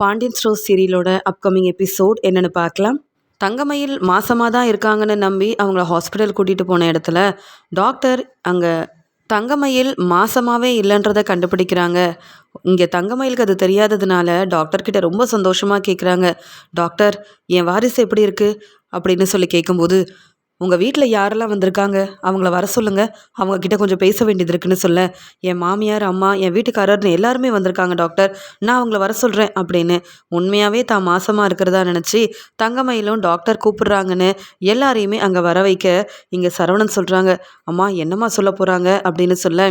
Pandian stores சீரியலோட upcoming episode என்னன்னு பார்க்கலாம். தங்கமயில் மாசமாக தான் இருக்காங்கன்னு நம்பி அவங்கள ஹாஸ்பிட்டல் கூட்டிகிட்டு போன இடத்துல டாக்டர் அங்கே தங்கமயில் மாசமாகவே இல்லைன்றதை கண்டுபிடிக்கிறாங்க. இங்கே தங்கமயிலுக்கு அது தெரியாததுனால டாக்டர்கிட்ட ரொம்ப சந்தோஷமாக கேட்குறாங்க, டாக்டர் என் வாரிசு எப்படி இருக்குது அப்படின்னு சொல்லி கேட்கும்போது, உங்கள் வீட்டில் யாரெல்லாம் வந்திருக்காங்க அவங்கள வர சொல்லுங்கள், அவங்கக்கிட்ட கொஞ்சம் பேச வேண்டியது இருக்குன்னு சொல்ல, என் மாமியார் அம்மா என் வீட்டுக்காரர்னு எல்லாருமே வந்திருக்காங்க டாக்டர், நான் அவங்கள வர சொல்கிறேன் அப்படின்னு உண்மையாகவே தான் மாசமாக இருக்கிறதா நினச்சி தங்கமயிலும் டாக்டர் கூப்பிடுறாங்கன்னு எல்லாரையுமே அங்கே வர வைக்க, இங்கே சரவணன் சொல்கிறாங்க, அம்மா என்னம்மா சொல்ல போகிறாங்க அப்படின்னு சொல்ல,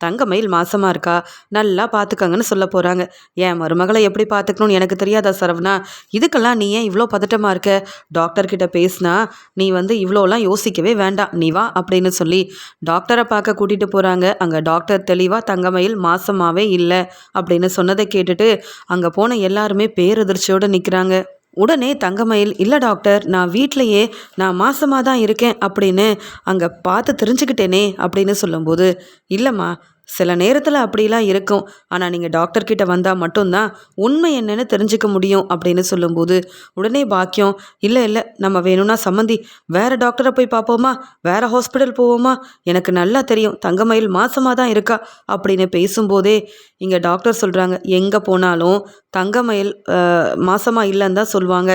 தங்கமயில் மாசமாக இருக்கா, நல்லா பார்த்துக்கங்கன்னு சொல்ல போகிறாங்க. என் மருமகளை எப்படி பார்த்துக்கணும்னு எனக்கு தெரியாதா சரவணா, இதுக்கெல்லாம் நீ ஏன் இவ்வளோ பதட்டமாக இருக்க, டாக்டர்கிட்ட பேசினா நீ இவ்வளோலாம் யோசிக்கவே வேண்டாம், நீ வா அப்படின்னு சொல்லி டாக்டரை பார்க்க கூட்டிகிட்டு போகிறாங்க. அங்கே டாக்டர் தெளிவாக தங்கமயில் மாசமாகவே இல்லை அப்படின்னு சொன்னதை கேட்டுட்டு அங்கே போன எல்லாருமே பேரதிர்ச்சியோடு நிற்கிறாங்க. உடனே தங்கமயில், இல்லை டாக்டர், நான் வீட்டிலையே நான் மாசமாக தான் இருக்கேன் அப்படின்னு அங்கே பார்த்து தெரிஞ்சுக்கிட்டேனே அப்படின்னு சொல்லும்போது, இல்லைம்மா சில நேரத்தில் அப்படிலாம் இருக்கும், ஆனால் நீங்கள் டாக்டர்கிட்ட வந்தால் மட்டும்தான் உண்மை என்னன்னு தெரிஞ்சுக்க முடியும் அப்படின்னு சொல்லும்போது, உடனே பாக்கியம், இல்லை இல்லை நம்ம வேணும்னா சம்மந்தி வேறு டாக்டரை போய் பார்ப்போமா, வேறு ஹாஸ்பிட்டல் போவோமா, எனக்கு நல்லா தெரியும் தங்கமயில் மாசமாக தான் இருக்கா அப்படின்னு பேசும்போதே இங்கே டாக்டர் சொல்கிறாங்க, எங்கே போனாலும் தங்கமயில் மாசமாக இல்லைன்னு தான் சொல்லுவாங்க.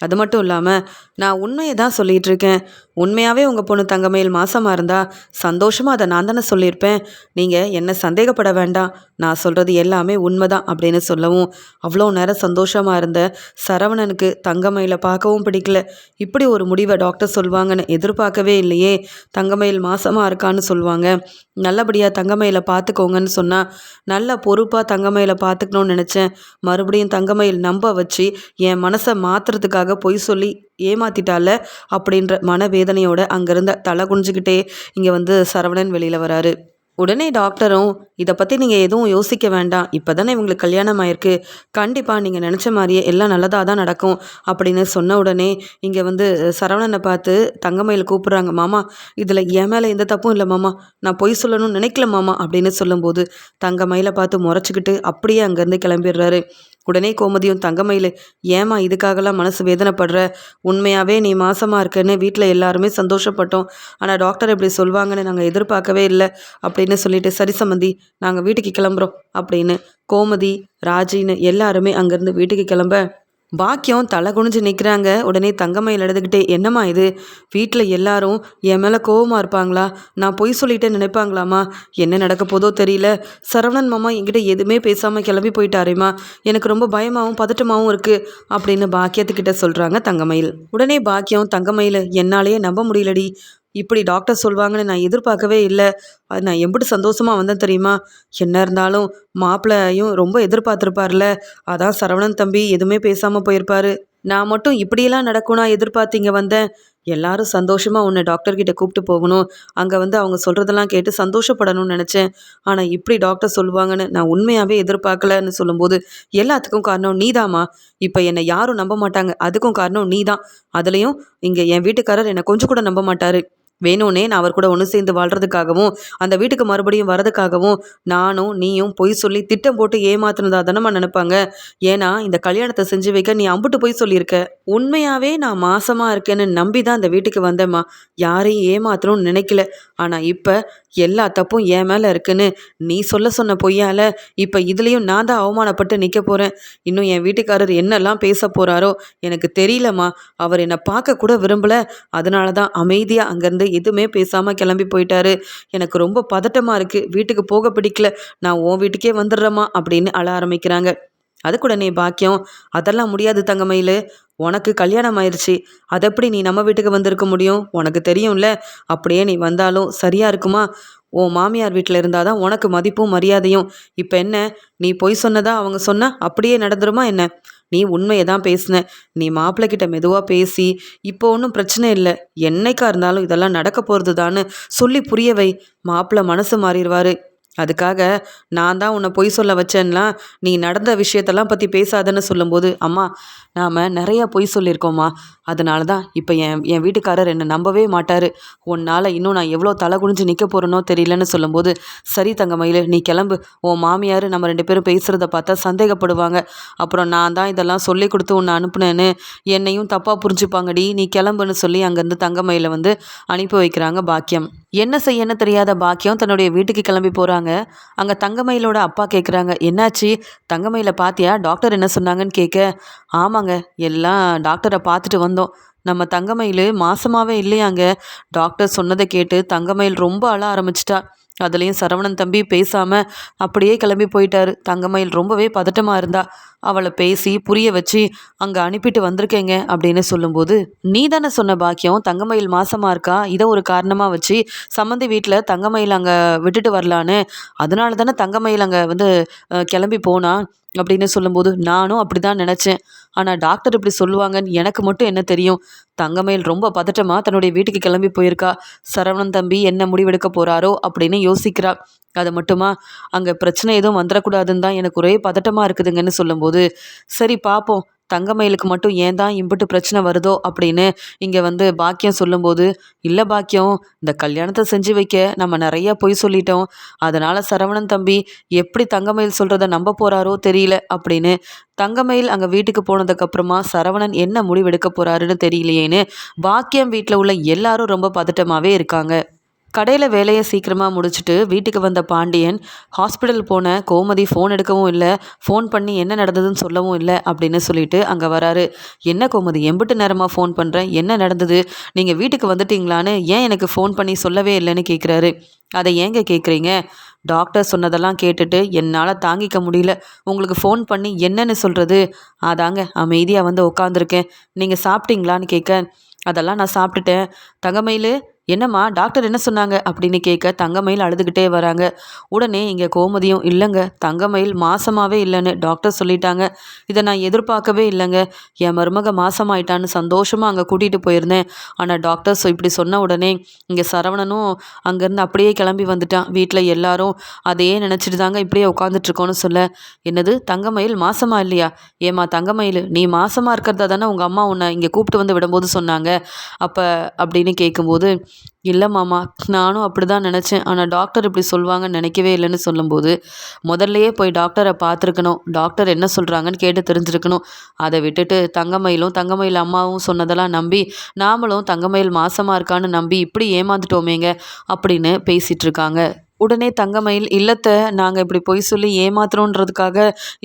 அது மட்டும் இல்லாமல் நான் உண்மையை தான் சொல்லிகிட்டு இருக்கேன், உண்மையாகவே உங்கள் பொண்ணு தங்கமயில் மாசமாக இருந்தால் சந்தோஷமாக அதை நான் தானே சொல்லியிருப்பேன், நீங்கள் என்ன சந்தேகப்பட வேண்டாம், நான் சொல்கிறது எல்லாமே உண்மை தான் அப்படின்னு சொல்லவும், அவ்வளோ நேரம் சந்தோஷமாக இருந்த சரவணனுக்கு தங்கமயிலை பார்க்கவும் பிடிக்கல. இப்படி ஒரு முடிவை டாக்டர் சொல்லுவாங்கன்னு எதிர்பார்க்கவே இல்லையே, தங்கமயில் மாசமாக இருக்கான்னு சொல்லுவாங்க, நல்லபடியாக தங்கமயிலை பார்த்துக்கோங்கன்னு சொன்னால் நல்ல பொறுப்பாக தங்கமயிலை பார்த்துக்கணும்னு நினச்சேன், மறுபடியும் தங்கமயில் நம்ப வச்சு என் மனசை மாற்றுறதுக்காக பொய் சொல்லி ஏமாத்திட்டால அப்படின்ற மனவேதனையோட அங்கேருந்த தலை குனிஞ்சுக்கிட்டே இங்கே சரவணன் வெளியில் வராரு. உடனே டாக்டரும், இதை பற்றி நீங்கள் எதுவும் யோசிக்க வேண்டாம், இப்போ தானே இவங்களுக்கு கல்யாணம் ஆயிருக்கு, கண்டிப்பாக நீங்கள் நினச்ச மாதிரியே எல்லாம் நல்லதாக தான் நடக்கும் அப்படின்னு சொன்ன உடனே இங்கே சரவணனை பார்த்து தங்கமயில் கூப்பிட்றாங்க, மாமா இதில் என் மேலே எந்த தப்பும் இல்லை மாமா, நான் பொய் சொல்லணும்னு நினைக்கல மாமா அப்படின்னு சொல்லும்போது தங்கமயிலை பார்த்து முறைச்சிக்கிட்டு அப்படியே அங்கேருந்து கிளம்பிடுறாரு. உடனே கோமதியும், தங்கமயில் ஏமா இதுக்காகலாம் மனசு வேதனைப்படுற, உண்மையாகவே நீ மாசமாக இருக்கன்னு வீட்டில் எல்லாருமே சந்தோஷப்பட்டோம், ஆனால் டாக்டர் இப்படி சொல்வாங்கன்னு நாங்கள் எதிர்பார்க்கவே இல்லை அப்படின்னு சொல்லிட்டு, சரி சம்மந்தி நாங்கள் வீட்டுக்கு கிளம்புறோம் அப்படின்னு கோமதி ராஜின்னு எல்லாருமே அங்கேருந்து வீட்டுக்கு கிளம்ப, பாக்கியம் தலை குனிஞ்சு நிற்கிறாங்க. உடனே தங்கமயில் எடுத்துக்கிட்டே, என்னம்மா இது, வீட்டில் எல்லாரும் என் மேலே கோவமாக இருப்பாங்களா, நான் பொய் சொல்லிட்டே நினைப்பாங்களாம்மா, என்ன நடக்க போதோ தெரியல, சரவணன் மாமா என்கிட்ட எதுவுமே பேசாமல் கிளம்பி போயிட்டாரேம்மா, எனக்கு ரொம்ப பயமாகவும் பதட்டமாகவும் இருக்குது அப்படின்னு பாக்கியத்துக்கிட்ட சொல்கிறாங்க தங்கமயில். உடனே பாக்கியம், தங்கமயில் என்னாலேயே நம்ப முடியலடி, இப்படி டாக்டர் சொல்வாங்கன்னு நான் எதிர்பார்க்கவே இல்லை, அது நான் எப்படி சந்தோஷமாக வந்தேன் தெரியுமா, என்ன இருந்தாலும் மாப்பிள்ளையும் ரொம்ப எதிர்பார்த்துருப்பார்ல, அதான் சரவணன் தம்பி எதுவுமே பேசாமல் போயிருப்பாரு, நான் மட்டும் இப்படியெல்லாம் நடக்கும்னா எதிர்பார்த்தீங்க வந்தேன், எல்லாரும் சந்தோஷமாக உன்னை டாக்டர்கிட்ட கூப்பிட்டு போகணும், அங்கே அவங்க சொல்கிறதெல்லாம் கேட்டு சந்தோஷப்படணும்னு நினச்சேன், ஆனால் இப்படி டாக்டர் சொல்லுவாங்கன்னு நான் உண்மையாகவே எதிர்பார்க்கலன்னு சொல்லும்போது, எல்லாத்துக்கும் காரணம் நீதாம்மா, இப்போ என்னை யாரும் நம்ப மாட்டாங்க, அதுக்கும் காரணம் நீ தான், அதுலேயும் இங்கே என் வீட்டுக்காரர் என்னை கொஞ்சம் கூட நம்ப மாட்டார், வேணும்னே நான் அவர் கூட ஒன்று சேர்ந்து வாழ்கிறதுக்காகவும் அந்த வீட்டுக்கு மறுபடியும் வரதுக்காகவும் நானும் நீயும் பொய் சொல்லி திட்டம் போட்டு ஏமாத்தினதா தானம்மா நினைப்பாங்க, ஏன்னா இந்த கல்யாணத்தை செஞ்சு வைக்க நீ அம்புட்டு பொய் சொல்லியிருக்க, உண்மையாகவே நான் மாசமாக இருக்கேன்னு நம்பி தான் அந்த வீட்டுக்கு வந்தேம்மா, யாரையும் ஏமாத்தணும்னு நினைக்கல, ஆனால் இப்போ எல்லா தப்பும் என் மேலே இருக்குன்னு நீ சொன்ன பொய்யால் இப்போ இதுலேயும் நான் தான் அவமானப்பட்டு நிற்க போகிறேன், இன்னும் என் வீட்டுக்காரர் என்னெல்லாம் பேச போகிறாரோ எனக்கு தெரியலம்மா, அவர் என்னை பார்க்க கூட விரும்பலை, அதனால தான் அமைதியாக அங்கேருந்து எதுவுமே பேசாமல் கிளம்பி போயிட்டாரு, எனக்கு ரொம்ப பதட்டமாக இருக்குது, வீட்டுக்கு போக பிடிக்கல, நான் உன் வீட்டுக்கே வந்துடுறேம்மா அப்படின்னு அழ ஆரம்பிக்கிறாங்க. அதுக்குடனே பாக்கியம், அதெல்லாம் முடியாது தங்கமயில், உனக்கு கல்யாணம் ஆயிடுச்சு, அதை எப்படி நீ நம்ம வீட்டுக்கு வந்திருக்க முடியும், உனக்கு தெரியும்ல, அப்படியே நீ வந்தாலும் சரியாக இருக்குமா, உன் மாமியார் வீட்டில் இருந்தால் தான் உனக்கு மதிப்பும் மரியாதையும், இப்போ என்ன நீ பொய் சொன்னதா அவங்க சொன்ன அப்படியே நடந்துருமா என்ன, நீ உண்மையை தான் பேசின, நீ மாப்பிள்ளைக்கிட்ட மெதுவாக பேசி இப்போ ஒன்றும் பிரச்சனை இல்லை, என்னைக்கா இருந்தாலும் இதெல்லாம் நடக்க போகிறது தான்னு சொல்லி புரிய வை, மாப்பிள்ளை மனசு மாறிடுவார், அதுக்காக நான் தான் உன்னை பொய் சொல்ல வச்சேன்லாம் நீ நடந்த விஷயத்தெல்லாம் பற்றி பேசாதன்னு சொல்லும்போது, அம்மா நாம் நிறையா பொய் சொல்லியிருக்கோம்மா. அதனால தான் இப்போ என் என் வீட்டுக்காரர் என்னை நம்பவே மாட்டார். உன்னால் இன்னும் நான் எவ்வளோ தலை குனிஞ்சு நிற்க போகிறேனோ தெரியலன்னு சொல்லும்போது, சரி தங்கமயிலு நீ கிளம்பு. உன் மாமியார் நம்ம 2 பேரும் பேசுகிறத பார்த்தா சந்தேகப்படுவாங்க. அப்புறம் நான் தான் இதெல்லாம் சொல்லி கொடுத்து உன்னை அனுப்புனேன்னு என்னையும் தப்பாக புரிஞ்சுப்பாங்கடி. நீ கிளம்புன்னு சொல்லி அங்கேருந்து தங்கமயிலை வந்து அனுப்பி வைக்கிறாங்க பாக்கியம். என்ன செய்யன்னு தெரியாத பாக்கியம் தன்னுடைய வீட்டுக்கு கிளம்பி போகிறாங்க. அங்கே தங்கமயிலோட அப்பா கேட்குறாங்க, என்னாச்சு தங்கமயிலை பார்த்தியா, டாக்டர் என்ன சொன்னாங்கன்னு கேட்க, ஆமாங்க எல்லாம் டாக்டரை பார்த்துட்டு வந்தோம். நம்ம தங்கமயில் மாசமாவே இல்லையாங்க. டாக்டர் சொன்னதை கேட்டு தங்கமயில் ரொம்ப அழ ஆரம்பிச்சிட்டா. அதுலேயும் சரவணன் தம்பி பேசாமல் அப்படியே கிளம்பி போயிட்டாரு. தங்கமயில் ரொம்பவே பதட்டமாக இருந்தா. அவளை பேசி புரிய வச்சு அங்கே அனுப்பிட்டு வந்திருக்கேங்க அப்படின்னு சொல்லும்போது, நீ தானே சொன்ன பாக்கியம் தங்கமயில் மாசமாக இருக்கா, இதை ஒரு காரணமாக வச்சு சம்மந்தி வீட்டில் தங்கமயில் அங்கே விட்டுட்டு வரலான்னு, அதனால தானே தங்கமயில் அங்கே வந்து கிளம்பி போனா அப்படின்னு சொல்லும்போது, நானும் அப்படி தான் நினச்சேன். ஆனால் டாக்டர் இப்படி சொல்லுவாங்கன்னு எனக்கு மட்டும் என்ன தெரியும். தங்கமயில் ரொம்ப பதட்டமாக தன்னுடைய வீட்டுக்கு கிளம்பி போயிருக்கா. சரவணன் தம்பி என்ன முடிவெடுக்க போகிறாரோ அப்படின்னு யோசிக்கிறா. அது மட்டுமா, அங்கே பிரச்சனை எதுவும் வந்துடக்கூடாதுன்னு தான் எனக்கு ஒரே பதட்டமாக இருக்குதுங்கன்னு சொல்லும்போது, சரி பார்ப்போம் தங்கமயிலுக்கு மட்டும் ஏன் தான் இம்புட்டு பிரச்சனை வருதோ அப்படின்னு இங்கே வந்து பாக்கியம் சொல்லும்போது, இல்லை பாக்கியம் இந்த கல்யாணத்தை செஞ்சு வைக்க நம்ம நிறையா பொய் சொல்லிட்டோம். அதனால் சரவணன் தம்பி எப்படி தங்கமயில் சொல்கிறத நம்ப போகிறாரோ தெரியல அப்படின்னு தங்கமயில் அங்கே வீட்டுக்கு போனதுக்கப்புறமா சரவணன் என்ன முடிவெடுக்க போகிறாருன்னு தெரியலையேன்னு பாக்கியம் வீட்டில் உள்ள எல்லாரும் ரொம்ப பதட்டமாகவே இருக்காங்க. கடையில் வேலையை சீக்கிரமாக முடிச்சுட்டு வீட்டுக்கு வந்த பாண்டியன் ஹாஸ்பிட்டல் போன கோமதி ஃபோன் எடுக்கவும் இல்லை, ஃபோன் பண்ணி என்ன நடந்ததுன்னு சொல்லவும் இல்லை அப்படின்னு சொல்லிட்டு அங்கே வராரு. என்ன கோமதி எம்பிட்டு நேரமாக ஃபோன் பண்ணுறேன், என்ன நடந்தது, நீங்கள் வீட்டுக்கு வந்துட்டீங்களான்னு ஏன் எனக்கு ஃபோன் பண்ணி சொல்லவே இல்லைன்னு கேட்குறாரு. அதை ஏங்க கேட்குறீங்க, டாக்டர் சொன்னதெல்லாம் கேட்டுட்டு என்னால் தாங்கிக்க முடியல, உங்களுக்கு ஃபோன் பண்ணி என்னன்னு சொல்கிறது, அதாங்க அமைதியாக வந்து உட்காந்துருக்கேன். நீங்கள் சாப்பிட்டீங்களான்னு கேட்க, அதெல்லாம் நான் சாப்பிட்டுட்டேன். தங்கமயில் என்னம்மா டாக்டர் என்ன சொன்னாங்க அப்படின்னு கேட்க தங்கமயில் அழுதுகிட்டே வராங்க. உடனே இங்கே கோமதியும், இல்லைங்க தங்கமயில் மாசமாகவே இல்லைன்னு டாக்டர் சொல்லிட்டாங்க. இதை நான் எதிர்பார்க்கவே இல்லைங்க. என் மருமக மாசமாயிட்டான்னு சந்தோஷமாக அங்கே கூட்டிகிட்டு போயிருந்தேன். ஆனால் டாக்டர் இப்படி சொன்ன உடனே இங்கே சரவணனும் அங்கேருந்து அப்படியே கிளம்பி வந்துட்டான். வீட்டில் எல்லாரும் அதையே நினச்சிட்டு தாங்க இப்படியே உட்காந்துட்ருக்கோன்னு சொல்ல, என்னது தங்கமயில் மாசமா இல்லையா, ஏம்மா தங்கமயில் நீ மாசமாக இருக்கிறதா தானே உங்கள் அம்மா உன்னை இங்கே கூப்பிட்டு வந்து விடும்போது சொன்னாங்க அப்போ அப்படின்னு கேட்கும்போது, இல்லை மாமா நானும் அப்படி தான் நினச்சேன். ஆனால் டாக்டர் இப்படி சொல்லுவாங்கன்னு நினைக்கவே இல்லைன்னு சொல்லும்போது, முதல்லையே போய் டாக்டரை பார்த்துருக்கணும், டாக்டர் என்ன சொல்கிறாங்கன்னு கேட்டு தெரிஞ்சிருக்கணும். அதை விட்டுட்டு தங்கமயிலும் தங்கமயில் அம்மாவும் சொன்னதெல்லாம் நம்பி நாமளும் தங்கமயில் மாசமாக இருக்கான்னு நம்பி இப்படி ஏமாந்துட்டோமேங்க அப்படின்னு பேசிகிட்டு இருக்காங்க. உடனே தங்கமயில், இல்லத்தை நாங்கள் இப்படி பொய் சொல்லி ஏமாத்துறோன்றதுக்காக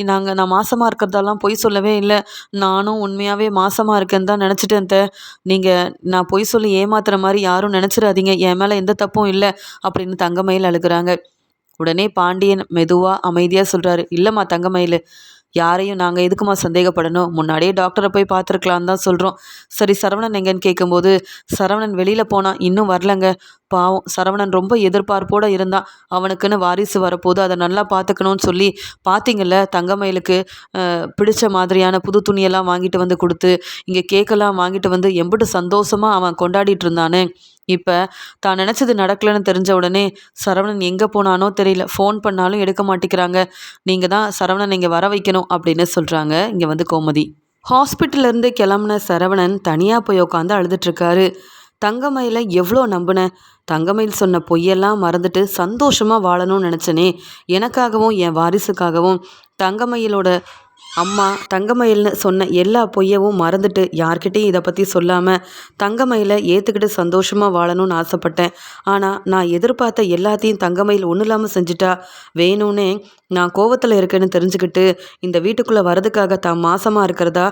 நான் மாசமாக இருக்கிறதெல்லாம் பொய் சொல்லவே இல்லை. நானும் உண்மையாகவே மாசமாக இருக்கேன்னு தான் நினச்சிட்டேன் அத்தை. நீங்கள் நான் பொய் சொல்லி ஏமாத்துற மாதிரி யாரும் நினச்சிடாதீங்க, என் மேலே எந்த தப்பும் இல்லை அப்படின்னு தங்கமயில் அழுகுறாங்க. உடனே பாண்டியன் மெதுவாக அமைதியாக சொல்கிறாரு, இல்லைம்மா தங்கமயில் யாரையும் நாங்கள் எதுக்குமா சந்தேகப்படணும், முன்னாடியே டாக்டரை போய் பார்த்துருக்கலான்னு தான் சொல்கிறோம். சரி சரவணன் எங்கன்னு கேட்கும்போது, சரவணன் வெளியில் போனால் இன்னும் வரலங்க. பாவம் சரவணன் ரொம்ப எதிர்பார்ப்போடு இருந்தான். அவனுக்குன்னு வாரிசு வரப்போது அதை நல்லா பார்த்துக்கணும்னு சொல்லி பார்த்தீங்கள்ல தங்கமயிலுக்கு பிடிச்ச மாதிரியான புது துணியெல்லாம் வாங்கிட்டு வந்து கொடுத்து இங்கே கேக்கெல்லாம் வாங்கிட்டு வந்து எம்பிட்டு சந்தோஷமாக அவன் கொண்டாடிட்டு இருந்தானே. இப்போ தான் நினச்சது நடக்கலைன்னு தெரிஞ்ச உடனே சரவணன் எங்கே போனானோ தெரியல, ஃபோன் பண்ணாலும் எடுக்க மாட்டேங்கிறாங்க. நீங்கள் தான் சரவணன் இங்கே வர வைக்கணும் அப்படின்னு சொல்கிறாங்க இங்கே வந்து கோமதி. ஹாஸ்பிட்டல்லேருந்து கிளம்புன சரவணன் தனியாக போய் உட்காந்து அழுதுட்ருக்காரு. தங்கமயிலை எவ்வளோ நம்பினேன், தங்கமயில் சொன்ன பொய்யெல்லாம் மறந்துட்டு சந்தோஷமாக வாழணும்னு நினச்சனே. எனக்காகவும் என் வாரிசுக்காகவும் தங்கமயிலோட அம்மா தங்கமயில்னு சொன்ன எல்லா பொய்யவும் மறந்துட்டு யார்கிட்டையும் இதை பற்றி சொல்லாமல் தங்கமயிலை ஏற்றுக்கிட்டு சந்தோஷமாக வாழணும்னு ஆசைப்பட்டேன். ஆனால் நான் எதிர்பார்த்த எல்லாத்தையும் தங்கமயில் ஒன்றும் இல்லாமல் செஞ்சுட்டா. வேணும்னே நான் கோவத்தில் இருக்கேன்னு தெரிஞ்சுக்கிட்டு இந்த வீட்டுக்குள்ளே வரதுக்காக தான் மாசமாக இருக்கிறதா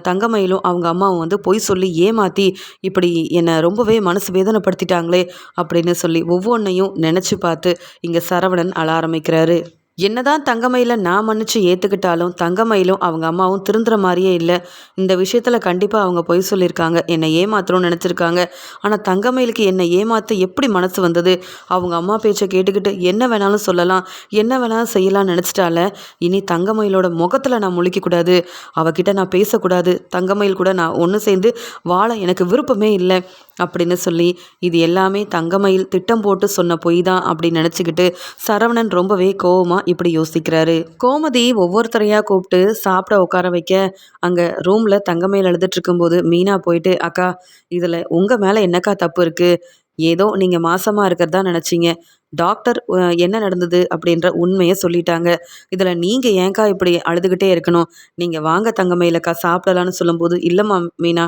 தங்கமயிலும் அவங்க அம்மாவும் வந்து பொய் சொல்லி ஏமாற்றி இப்படி என்னை ரொம்பவே மனசு வேதனைப்படுத்திட்டாங்களே அப்படின்னு சொல்லி ஒவ்வொன்றையும் நினச்சி பார்த்து இங்கே சரவணன் அழ ஆரம்பிக்கிறாரு. என்னதான் தங்கமயிலை நான் மன்னிச்சு ஏற்றுக்கிட்டாலும் தங்கமயிலும் அவங்க அம்மாவும் திருந்துற மாதிரியே இல்லை. இந்த விஷயத்தில் கண்டிப்பாக அவங்க பொய் சொல்லியிருக்காங்க, என்னை ஏமாத்துறோன்னு நினச்சிருக்காங்க. ஆனால் தங்கமயிலுக்கு என்னை ஏமாற்ற எப்படி மனசு வந்தது, அவங்க அம்மா பேச்சை கேட்டுக்கிட்டு என்ன வேணாலும் சொல்லலாம், என்ன வேணாலும் செய்யலாம்னு நினச்சிட்டால. இனி தங்கமயிலோட முகத்தில் நான் முழிக்கக்கூடாது, அவகிட்ட நான் பேசக்கூடாது, தங்கமயில் கூட நான் ஒன்று சேர்ந்து வாழ எனக்கு விருப்பமே இல்லை. அப்படின்னு சொல்லி இது எல்லாமே தங்கமயில் திட்டம் போட்டு சொன்ன பொய் தான் அப்படின்னு நினச்சிக்கிட்டு சரவணன் ரொம்பவே கோவமாக இப்படி யோசிக்கிறாரு. கோமதி ஒவ்வொருத்தரையாக கூப்பிட்டு சாப்பிட உட்கார வைக்க அங்கே ரூமில் தங்கமயில் எழுதிட்டு இருக்கும்போது மீனா போயிட்டு, அக்கா இதில் உங்கள் மேலே என்னக்கா தப்பு இருக்குது? ஏதோ நீங்கள் மாசமாக இருக்கிறதா நினச்சிங்க. டாக்டர் என்ன நடந்தது அப்படின்ற உண்மையை சொல்லிட்டாங்க. இதில் நீங்கள் ஏன்க்கா இப்படி அழுதுகிட்டே இருக்கணும்? நீங்கள் வாங்க தங்கமயிலக்கா சாப்பிடலான்னு சொல்லும்போது, இல்லைம்மா மீனா,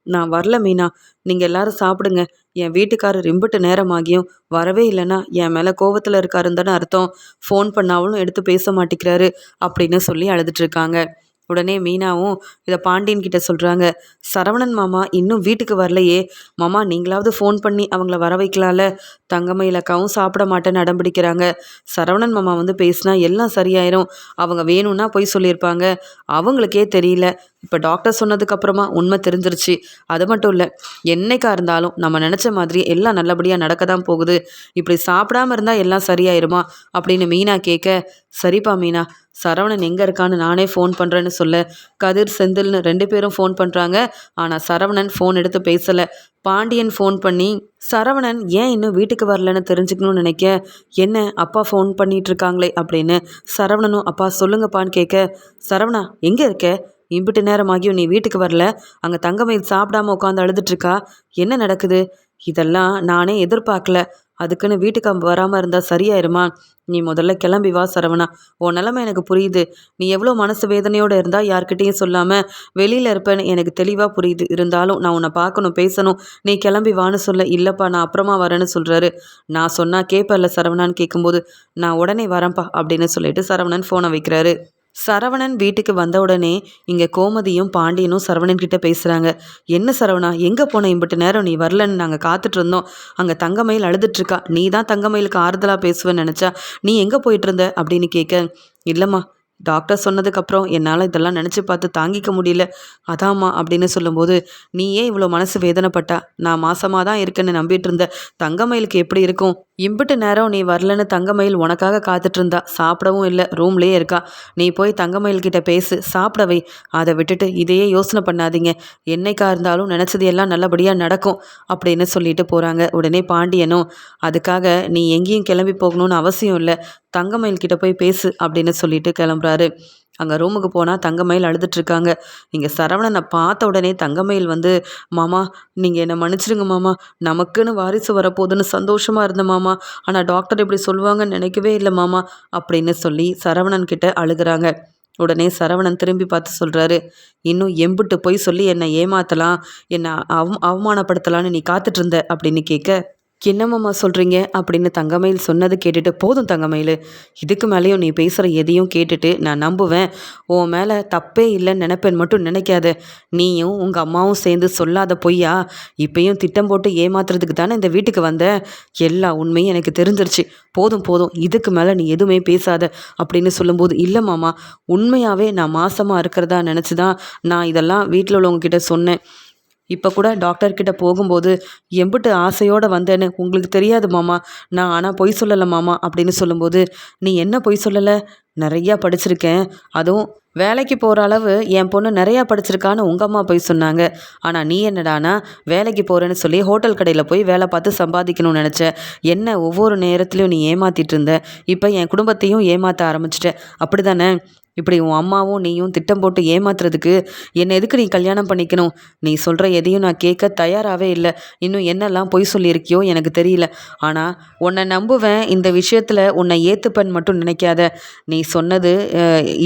நான் வரல மீனா, நீங்கள் எல்லாரும் சாப்பிடுங்க. என் வீட்டுக்காரர் இம்புட்டு நேரமாகியும் வரவே இல்லைன்னா என் மேலே கோவத்தில் இருக்காருன்னு தானே அர்த்தம். ஃபோன் பண்ணாலும் எடுத்து பேச மாட்டேங்கிறாரு அப்படின்னு சொல்லி அழுதுட்டு இருக்காங்க. உடனே மீனாவும் இதை பாண்டியன் கிட்ட சொல்கிறாங்க. சரவணன் மாமா இன்னும் வீட்டுக்கு வரலையே மாமா, நீங்களாவது ஃபோன் பண்ணி அவங்கள வர வைக்கலாம்ல. தங்கமயில் அக்காவும் சாப்பிட மாட்டேன்னு அடம் பிடிக்கிறாங்க. சரவணன் மாமா வந்து பேசினா எல்லாம் சரியாயிரும். அவங்க வேணும்னா போய் சொல்லியிருப்பாங்க, அவங்களுக்கே தெரியல. இப்போ டாக்டர் சொன்னதுக்கப்புறமா உண்மை தெரிஞ்சிருச்சு. அது மட்டும் இல்லை, என்னைக்கா இருந்தாலும் நம்ம நினச்ச மாதிரி எல்லாம் நல்லபடியாக நடக்க தான் போகுது. இப்படி சாப்பிடாம இருந்தால் எல்லாம் சரியாயிருமா அப்படின்னு மீனா கேட்க, சரிப்பா மீனா, சரவணன் எங்கே இருக்கான்னு நானே ஃபோன் பண்ணுறேன்னு சொல்ல கதிர் செந்தில்னு 2 பேரும் ஃபோன் பண்ணுறாங்க. ஆனால் சரவணன் ஃபோன் எடுத்து பேசலை. பாண்டியன் ஃபோன் பண்ணி சரவணன் ஏன் இன்னும் வீட்டுக்கு வரலன்னு தெரிஞ்சுக்கணும்னு நினைக்க, என்ன அப்பா ஃபோன் பண்ணிட்டு இருக்காங்களே அப்படின்னு சரவணனும் அப்பா சொல்லுங்கப்பான்னு கேட்க, சரவணா எங்கே இருக்க? இம்பிட்டு நேரமாகியும் நீ வீட்டுக்கு வரல. அங்கே தங்கமயில் சாப்பிடாம உட்காந்து அழுதுட்ருக்கா. என்ன நடக்குது? இதெல்லாம் நானே எதிர்பார்க்கல. அதுக்குன்னு வீட்டுக்கு வராமல் இருந்தால் சரியாயிருமா? நீ முதல்ல கிளம்பி வா சரவணா. உன் நிலைமை எனக்கு புரியுது. நீ எவ்வளோ மனசு வேதனையோடு இருந்தால் யார்கிட்டையும் சொல்லாமல் வெளியில் இருப்பேன்னு எனக்கு தெளிவாக புரியுது. இருந்தாலும் நான் உன்னை பார்க்கணும், பேசணும். நீ கிளம்பி வான்னு சொல்ல, இல்லைப்பா நான் அப்புறமா வரேன்னு சொல்கிறாரு. நான் சொன்னால் கேட்பல்ல சரவணான்னு கேட்கும்போது, நான் உடனே வரேன்ப்பா அப்படின்னு சொல்லிட்டு சரவணன் ஃபோனை வைக்கிறாரு. சரவணன் வீட்டுக்கு வந்த உடனே இங்கே கோமதியும் பாண்டியனும் சரவணன் கிட்ட பேசுகிறாங்க. என்ன சரவணா, எங்கே போன இம்பிட்டு நேரம்? நீ வரலன்னு நாங்கள் காத்துட்டு இருந்தோம். அங்கே தங்கமயில் அழுதுட்ருக்கா. நீ தான் தங்கமயிலுக்கு ஆறுதலாக பேசுவேன்னு நினச்சா நீ எங்கே போயிட்டு இருந்த அப்படின்னு கேட்க, இல்லைம்மா, டாக்டர் சொன்னதுக்கப்புறம் என்னால் இதெல்லாம் நினச்சி பார்த்து தாங்கிக்க முடியல, அதாம்மா அப்படின்னு சொல்லும்போது, நீ ஏன் இவ்வளோ மனசு வேதனைப்பட்டா? நான் மாசமாக தான் இருக்கேன்னு நம்பிட்டு இருந்த தங்கமயிலுக்கு எப்படி இருக்கும்? இம்பிட்டு நேரம் நீ வரலன்னு தங்கமயில் உனக்காக காத்துட்டு இருந்தா. சாப்பிடவும் இல்லை, ரூம்லேயே இருக்கா. நீ போய் தங்கமயில் கிட்ட பேசு, சாப்பிட வை. அதை விட்டுட்டு இதையே யோசனை பண்ணாதீங்க. என்னைக்கா இருந்தாலும் நினச்சது எல்லாம் நல்லபடியாக நடக்கும் அப்படின்னு சொல்லிட்டு போகிறாங்க. உடனே பாண்டியனும், அதுக்காக நீ எங்கேயும் கிளம்பி போகணும்னு அவசியம் இல்லை, தங்கமயில் கிட்ட போய் பேசு அப்படின்னு சொல்லிட்டு கிளம்புறாரு. அங்கே ரூமுக்கு போனால் தங்கமயில் அழுதுட்ருக்காங்க. இங்கே சரவணனை பார்த்த உடனே தங்கமயில் வந்து, மாமா நீங்கள் என்னை மன்னிச்சிடுங்க மாமா, நமக்குன்னு வாரிசு வரப்போகுதுன்னு சந்தோஷமாக இருந்த மாமா, ஆனால் டாக்டர் இப்படி சொல்லுவாங்கன்னு நினைக்கவே இல்லை மாமா அப்படின்னு சொல்லி சரவணன் கிட்ட அழுகிறாங்க. உடனே சரவணன் திரும்பி பார்த்து சொல்கிறாரு, இன்னும் எம்புட்டு போய் சொல்லி என்னை ஏமாற்றலாம், என்னை அவமானப்படுத்தலான்னு நீ காத்துட்டு இருந்த அப்படின்னு கேட்க, என்னம்மாம்மா சொல்கிறீங்க அப்படின்னு தங்கமயில் சொன்னது கேட்டுட்டு, போதும் தங்கமயில், இதுக்கு மேலேயும் நீ பேசுகிற எதையும் கேட்டுட்டு நான் நம்புவேன். உன் மேலே தப்பே இல்லைன்னு நினைப்பேன் மட்டும் நினைக்காத. நீயும் உங்கள் அம்மாவும் சேர்ந்து சொல்லாத பொய்யா இப்பயும் திட்டம் போட்டு ஏமாத்துறதுக்கு தானே இந்த வீட்டுக்கு வந்த. எல்லா உண்மையும் எனக்கு தெரிஞ்சிருச்சு. போதும் போதும், இதுக்கு மேலே நீ எதுவுமே பேசாத அப்படின்னு சொல்லும்போது, இல்லை மாமா, உண்மையாகவே நான் மாசமாக இருக்கிறதா நினச்சி தான் நான் இதெல்லாம் வீட்டில் உள்ளவங்க கிட்ட சொன்னேன். இப்போ கூட டாக்டர்கிட்ட போகும்போது எம்பிட்டு ஆசையோடு வந்தேன்னு உங்களுக்கு தெரியாது மாமா. நான் ஆனால் பொய் சொல்லலை மாமா அப்படின்னு சொல்லும்போது, நீ என்ன பொய் சொல்லலை? நிறையா படிச்சிருக்கேன், அதுவும் வேலைக்கு போகிற அளவு என் பொண்ணு நிறையா படிச்சிருக்கான்னு உங்கள் அம்மா போய் சொன்னாங்க. ஆனால் நீ என்னடானா வேலைக்கு போகிறேன்னு சொல்லி ஹோட்டல் கடையில் போய் வேலை பார்த்து சம்பாதிக்கணும்னு நினச்ச. என்ன ஒவ்வொரு நேரத்துலையும் நீ ஏமாற்றிட்டு இருந்த. இப்போ என் குடும்பத்தையும் ஏமாற்ற ஆரம்பிச்சிட்ட, அப்படி தானே? இப்படி உன் அம்மாவும் நீயும் திட்டம் போட்டு ஏமாத்துறதுக்கு என்னை எதுக்கு நீ கல்யாணம் பண்ணிக்கணும்? நீ சொல்கிற எதையும் நான் கேட்க தயாராகவே இல்லை. இன்னும் என்னெல்லாம் பொய் சொல்லியிருக்கியோ எனக்கு தெரியல. ஆனால் உன்னை நம்புவேன். இந்த விஷயத்தில் உன்னை ஏற்றுப்பேன் மட்டும் நினைக்காத. நீ சொன்னது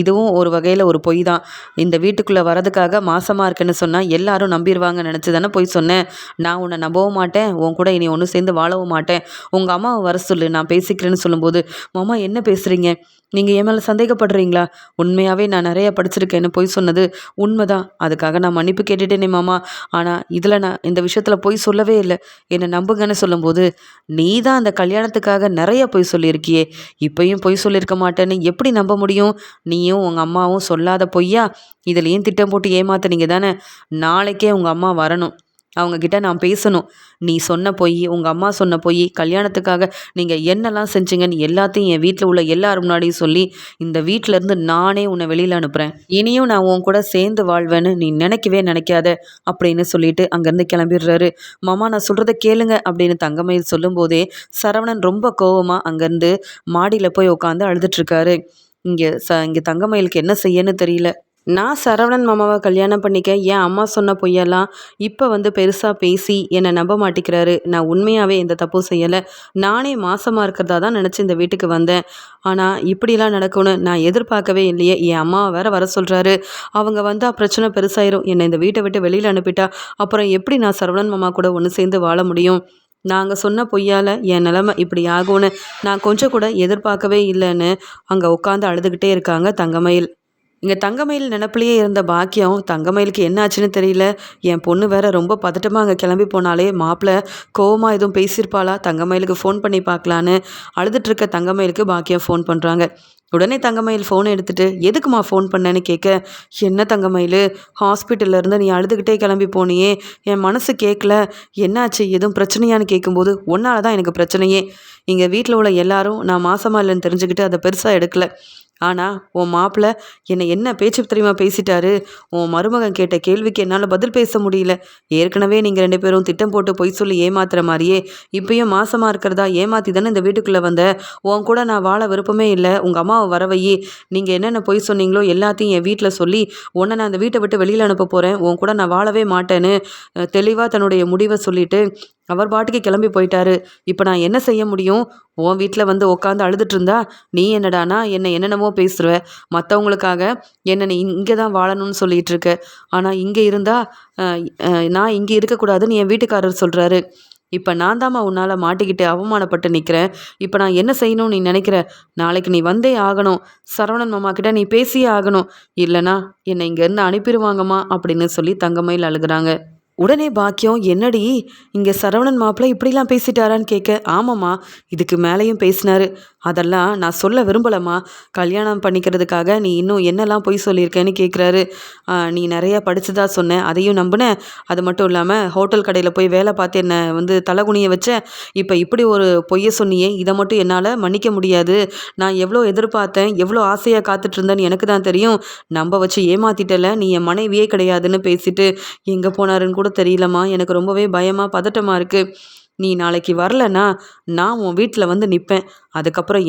இதுவும் ஒரு வகையில் ஒரு பொய் தான். இந்த வீட்டுக்குள்ளே வரதுக்காக மாசமாக இருக்கேன்னு சொன்னால் எல்லாரும் நம்பிடுவாங்க நினச்சி தானே பொய் சொன்னேன். நான் உன்னை நம்பவும் மாட்டேன், உன் கூட இனி ஒன்று சேர்ந்து வாழவும் மாட்டேன். உங்கள் அம்மாவை வர சொல்லு, நான் பேசிக்கிறேன்னு சொல்லும்போது, மாமா என்ன பேசுகிறீங்க? நீங்கள் என் மேலே சந்தேகப்படுறீங்களா? உண்மையாகவே நான் நிறைய படிச்சிருக்கேன்னு பொய் சொன்னது உண்மைதான். அதுக்காக நான் மன்னிப்பு கேட்டுட்டேனே மாமா. ஆனால் இதில் நான் இந்த விஷயத்தில் பொய் சொல்லவே இல்லை, என்னை நம்புங்கன்னு சொல்லும்போது, நீ தான் அந்த கல்யாணத்துக்காக நிறைய பொய் சொல்லியிருக்கியே, இப்பயும் பொய் சொல்லியிருக்க மாட்டேன்னு எப்படி நம்ப முடியும்? நீயும் உங்கள் அம்மாவும் சொல்லாத பொய்யா இதுலேயும் திட்டம் போட்டு ஏமாத்துனீங்க தானே? நாளைக்கே உங்கள் அம்மா வரணும். அவங்கக்கிட்ட நான் பேசணும். நீ சொன்ன பொய், உங்கள் அம்மா சொன்ன பொய், கல்யாணத்துக்காக நீங்கள் என்னெல்லாம் செஞ்சீங்கன்னு எல்லாத்தையும் என் வீட்டில் உள்ள எல்லார் முன்னாடியும் சொல்லி இந்த வீட்டிலேருந்து நானே உன்னை வெளியில் அனுப்புகிறேன். இனியும் நான் உன் கூட சேர்ந்து வாழ்வேன்னு நீ நினைக்கவே நினைக்காத அப்படின்னு சொல்லிட்டு அங்கேருந்து கிளம்பிடுறாரு. மாமா நான் சொல்கிறத கேளுங்க அப்படின்னு தங்கமயில் சொல்லும்போதே சரவணன் ரொம்ப கோவமாக அங்கேருந்து மாடியில் போய் உட்காந்து அழுதுட்ருக்காரு. இங்கே தங்கமயிலுக்கு என்ன செய்யன்னு தெரியல. நான் சரவணன் மாமாவை கல்யாணம் பண்ணிக்க என் அம்மா சொன்ன பொய்யெல்லாம் இப்போ வந்து பெருசாக பேசி என்னை நம்ப மாட்டேங்கிறாரு. நான் உண்மையாகவே எந்த தப்பும் செய்யலை. நானே மாசமாக இருக்கிறதா தான் நினச்சி இந்த வீட்டுக்கு வந்தேன். ஆனால் இப்படிலாம் நடக்கும்னு நான் எதிர்பார்க்கவே இல்லையே. என் அம்மாவை வேற வர சொல்கிறாரு. அவங்க வந்தால் பிரச்சனை பெருசாயிரும். என்னை இந்த வீட்டை விட்டு வெளியில் அனுப்பிட்டா அப்புறம் எப்படி நான் சரவணன் மாமா கூட ஒன்று சேர்ந்து வாழ முடியும்? நாங்கள் சொன்ன பொய்யால் என் நிலமை இப்படி ஆகும்னு நான் கொஞ்சம் கூட எதிர்பார்க்கவே இல்லைன்னு அங்கே உட்காந்து அழுதுகிட்டே இருக்காங்க தங்கமயில். இங்கே தங்கமயில் நினப்பிலேயே இருந்த பாக்கியம் தங்கமயிலுக்கு என்ன ஆச்சுன்னு தெரியல. என் பொண்ணு வேற ரொம்ப பதட்டமாக அங்கே கிளம்பி போனாலே மாப்பிள்ளை கோவமாக எதுவும் பேசியிருப்பாளா, தங்கமயிலுக்கு ஃபோன் பண்ணி பார்க்கலான்னு அழுதுட்டுருக்க தங்கமயிலுக்கு பாக்கியம் ஃபோன் பண்ணுறாங்க. உடனே தங்கமயில் ஃபோனை எடுத்துகிட்டு எதுக்குமா ஃபோன் பண்ணேன்னு கேட்க, என்ன தங்கமயில் ஹாஸ்பிட்டல்லேருந்து நீ அழுதுகிட்டே கிளம்பி போனியே, என் மனசு கேட்கல, என்னாச்சு எதுவும் பிரச்சனையான்னு கேட்கும்போது ஒன்றால் தான் எனக்கு பிரச்சனையே. இங்கே வீட்டில் உள்ள எல்லாரும் நான் மாசமாக இல்லைன்னு தெரிஞ்சுக்கிட்டு அதை பெருசாக எடுக்கலை. ஆனால் உன் மாப்பிள்ளை என்னை என்ன பேச்சு தெரியுமா பேசிட்டாரு. உன் மருமகன் கேட்ட கேள்விக்கு என்னால் பதில் பேச முடியல. ஏற்கனவே நீங்கள் 2 பேரும் திட்டம் போட்டு பொய் சொல்லி ஏமாத்துற மாதிரியே இப்பயும் மாசமாக இருக்கிறதா ஏமாற்றி தானே இந்த வீட்டுக்குள்ளே வந்த. உன் கூட நான் வாழ விருப்பமே இல்லை. உங்கள் அம்மாவை வரவையே. நீங்கள் என்னென்ன பொய் சொன்னீங்களோ எல்லாத்தையும் என் வீட்டில் சொல்லி உன்னை நான் அந்த வீட்டை விட்டு வெளியில் அனுப்ப போகிறேன். உன் கூட நான் வாழவே மாட்டேன்னு தெளிவாக தன்னுடைய முடிவை சொல்லிட்டு அவர் பாட்டுக்கு கிளம்பி போயிட்டாரு. இப்போ நான் என்ன செய்ய முடியும்? உன் வீட்டில் வந்து உட்காந்து அழுதுட்டு இருந்தா நீ என்னடானா என்னை என்னென்னமோ பேசுகிற. மற்றவங்களுக்காக என்னை நீ இங்கே தான் வாழணும்னு சொல்லிட்டு இருக்க. ஆனால் இங்கே இருந்தால் நான் இங்கே இருக்கக்கூடாதுன்னு என் வீட்டுக்காரர் சொல்கிறாரு. இப்போ நான் தாம்மா உன்னால் மாட்டிக்கிட்டு அவமானப்பட்டு நிற்கிறேன். இப்போ நான் என்ன செய்யணும்னு நீ நினைக்கிற? நாளைக்கு நீ வந்தே ஆகணும். சரவணன் மாமா கிட்ட நீ பேசியே ஆகணும். இல்லைனா என்னை இங்கேருந்து அனுப்பிடுவாங்கம்மா அப்படின்னு சொல்லி தங்கமயில் அழுகுறாங்க. உடனே பாக்கியம் என்னடி இங்கே சரவணன் மாப்பிள்ளை இப்படிலாம் பேசிட்டாரான்னு கேட்க, ஆமாம்மா இதுக்கு மேலேயும் பேசினாரு. அதெல்லாம் நான் சொல்ல விரும்பலம்மா. கல்யாணம் பண்ணிக்கிறதுக்காக நீ இன்னும் என்னெல்லாம் பொய் சொல்லியிருக்கேன்னு கேட்குறாரு. நீ நிறையா படிச்சுதா சொன்னேன், அதையும் நம்பினேன். அது மட்டும் இல்லாமல் ஹோட்டல் கடையில் போய் வேலை பார்த்து என்னை வந்து தலைகுனிய வச்ச. இப்போ இப்படி ஒரு பொய்யை சொன்னியே, இதை மட்டும் என்னால் மன்னிக்க முடியாது. நான் எவ்வளோ எதிர்பார்த்தேன், எவ்வளோ ஆசையாக காத்துட்டு இருந்தேன்னு எனக்கு தான் தெரியும். நம்ப வச்சு ஏமாத்திட்டல, நீ என் மனைவியே கிடையாதுன்னு பேசிட்டு எங்கே போனாருன்னு கூட தெரியலம்மா. எனக்கு ரொம்பவே பயமாக பதட்டமாக இருக்குது. நீ நாளைக்கு வரலன்னா நான் உன் வீட்டில் வந்து நிற்பேன். அதுக்கப்புறம்